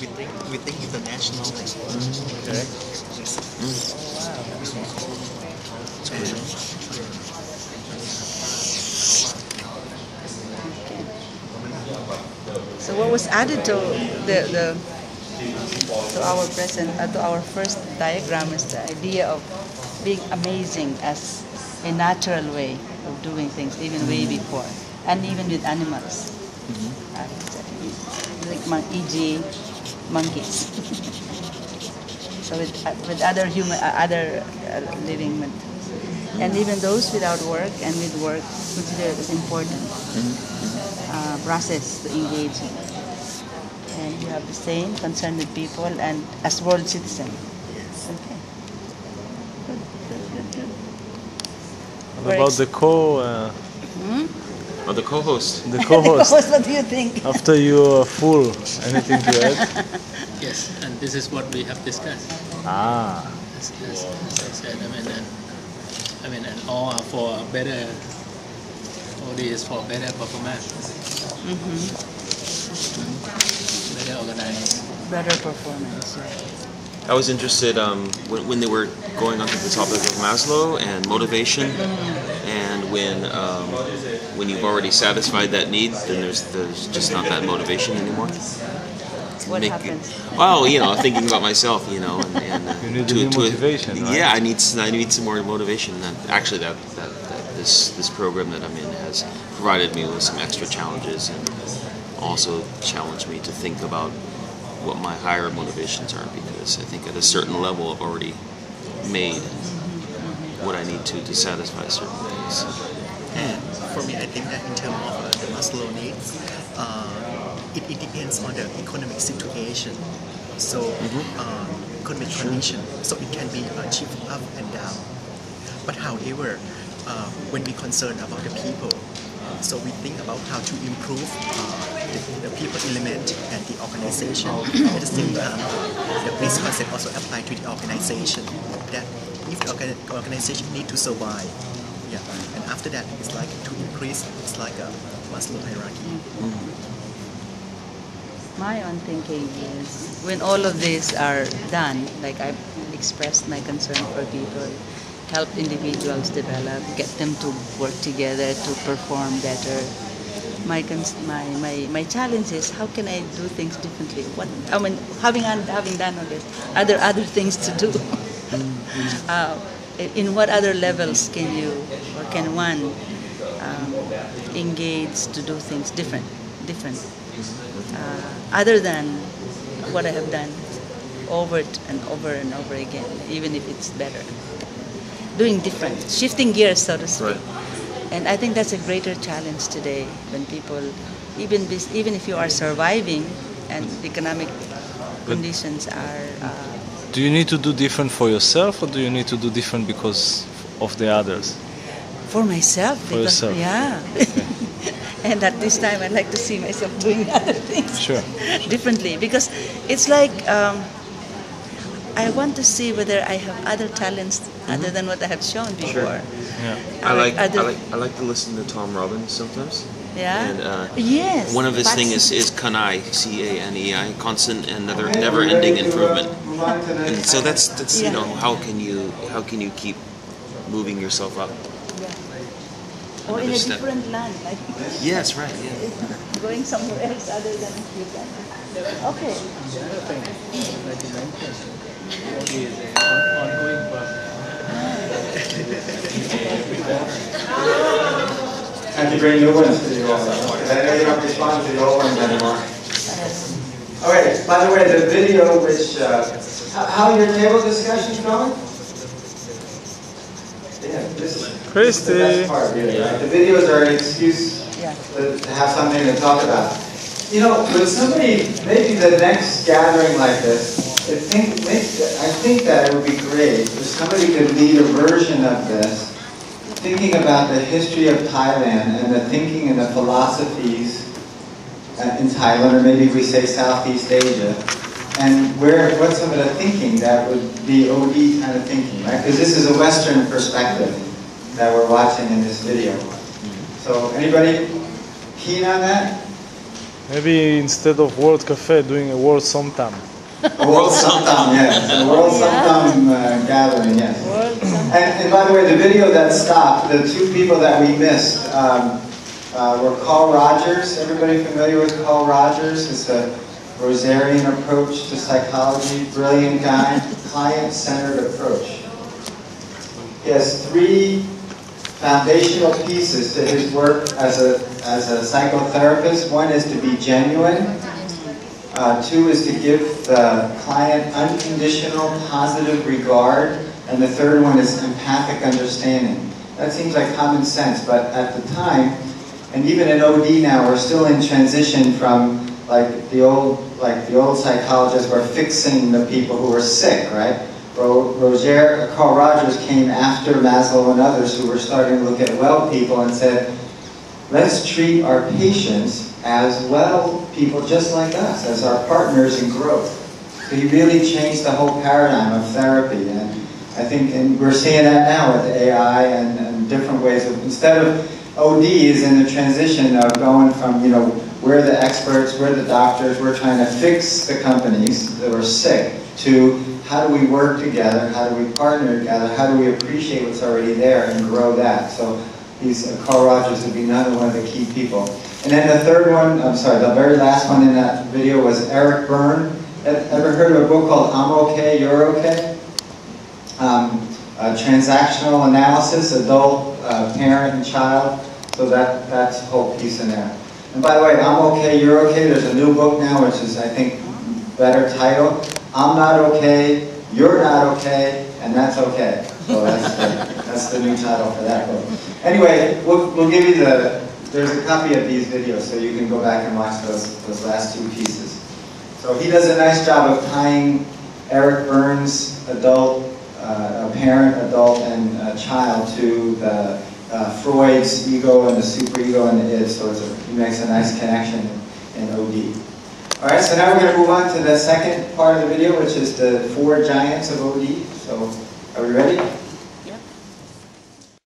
we think international. Okay. So what was added to the to our present to our first diagram is the idea of being amazing as a natural way of doing things, even way before, and even with animals, like e.g. monkeys. So with other human, other living, and even those without work and with work, consider it as important process to engage in. And you have the same concern with people and as world citizen. Yes. Okay. Good. What about the Or the co-host. the co-host? What do you think? After you are full, anything to add? Yes, and this is what we have discussed. Ah, As I said, and all are for better. All this for better performance, better organized. Better performance. I was interested when they were going on to the topic of Maslow and motivation, and when you've already satisfied that need, then there's just not that motivation anymore. What happens? Well, thinking about myself, and you need new motivation, right? Yeah, I need some more motivation. And actually, that this program that I'm in has provided me with some extra challenges and also challenged me to think about what my higher motivations are, because I think at a certain level I've already made what I need to satisfy certain things. And for me, I think that in terms of the Maslow needs, it depends on the economic situation. So economic condition, so it can be achieved up and down. But however, when we concern about the people, so we think about how to improve the people element and the organization. At the same time, the base concept also apply to the organization. That if the organization need to survive, and after that it's like to increase. It's like a Maslow hierarchy. My own thinking is when all of these are done, like I've expressed my concern for people, help individuals develop, get them to work together to perform better. My challenge is how can I do things differently? Having done all this, are there other things to do? In what other levels can you or can one engage to do things different, other than what I have done over and over again, even if it's better. Doing different, shifting gears, so to speak. Right. And I think that's a greater challenge today when people, even if you are surviving and economic conditions are... do you need to do different for yourself, or do you need to do different because of the others? For myself. For yourself. Yeah. Okay. And at this time, I'd like to see myself doing other things Sure. differently. Because it's like... I want to see whether I have other talents other than what I have shown before. Yeah. I like to listen to Tom Robbins sometimes. Yeah. And yes. one of his things is CANEI, CANEI, constant and never-ending improvement. And so that's how can you keep moving yourself up? Or in a step. different land, like Yes, right. Yeah. going somewhere else other than Japan. Okay. The other thing that you mentioned is an ongoing process. I have to bring new ones to you all, because I know you don't respond to the old ones anymore. Okay, by the way, the video which, how are your table discussions going? Yeah, this is the best part, really, right? The videos are an excuse to have something to talk about. With somebody, maybe the next gathering like this, I think that it would be great if somebody could lead a version of this, thinking about the history of Thailand and the thinking and the philosophies in Thailand, or maybe if we say Southeast Asia, and what's some of the thinking that would be OD kind of thinking, right? Because this is a Western perspective that we're watching in this video. So anybody keen on that? Maybe instead of World Cafe, doing a World Somtam. A World Somtam, yes. A World Somtam gathering, yes. And by the way, the video that stopped, the two people that we missed were Carl Rogers. Everybody familiar with Carl Rogers? It's a Rosarian approach to psychology, brilliant guy, client-centered approach. He has 3 foundational pieces to his work as a psychotherapist. One is to be genuine. 2 is to give the client unconditional positive regard. And the 3rd one is empathic understanding. That seems like common sense, but at the time, and even in OD now, we're still in transition from like the old psychologists were fixing the people who were sick, right? Carl Rogers came after Maslow and others who were starting to look at well people and said, let's treat our patients as well people just like us, as our partners in growth. So he really changed the whole paradigm of therapy, and I think we're seeing that now with AI and different ways of, instead of OD is in the transition of going from, you know, we're the experts, we're the doctors, we're trying to fix the companies that are sick, to how do we work together, how do we partner together, how do we appreciate what's already there and grow that. So Carl Rogers would be another one of the key people. And then the 3rd one, the very last one in that video was Eric Berne. Ever heard of a book called I'm Okay, You're Okay? Transactional analysis, adult, parent, and child. So that's a whole piece in there. And by the way, I'm Okay, You're Okay. There's a new book now, which is, I think, better title. I'm Not Okay, You're Not Okay, and That's Okay. So that's the new title for that book. Anyway, we'll give you there's a copy of these videos, so you can go back and watch those last 2 pieces. So he does a nice job of tying Eric Berne's adult, a parent, adult, and a child to the Freud's ego and the superego and the id. So he makes a nice connection in OD. All right, so now we're going to move on to the second part of the video, which is the 4 giants of OD. So are we ready?